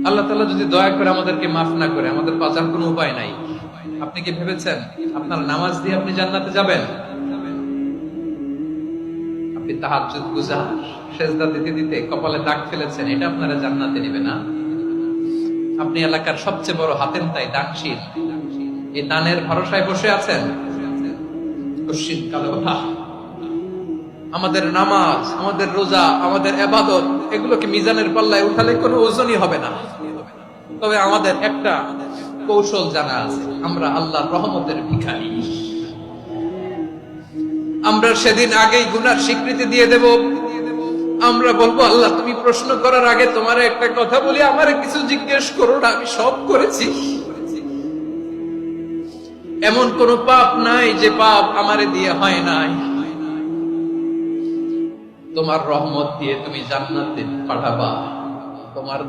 আল্লাহ তাআলা যদি দয়া করে আমাদেরকে মাফ না করে, আমাদের বাঁচার কোনো উপায় নাই। আপনি কি ভেবেছেন আপনার নামাজ দিয়ে আপনি জান্নাতে যাবেন? আপনি তাহাজ্জুদ গুজার, সেজদা দিতে দিতে কপালে দাগ ফেলেছেন, এটা আপনারা জান্নাতে নেবে না। আপনি এলাকার সবচেয়ে বড় হাতেম তাই দানশীল, এই দানের ভরসায় বসে আছেন। আমাদের নামাজ, আমাদের রোজা, আমাদের ইবাদত, এগুলোকে মিজানের পাল্লায় উঠালে কোনো ওজনই হবে না। তবে আমাদের একটা কৌশল জানা আছে, আমরা আল্লাহর রহমতের ভিখারি। আমরা সেদিন আগেই গুনার স্বীকৃতি দিয়ে দেব। আমরা বলবো, আল্লাহ তুমি প্রশ্ন করার আগে তোমার একটা কথা বলি, আমারে কিছু জিজ্ঞেস করো না, আমি সব করেছি। এমন কোন পাপ নাই যে পাপ আমারে দিয়ে হয় নাই। তোমার রহমত দিয়ে তুমি জান্নাতে পাঠাবা। তোমার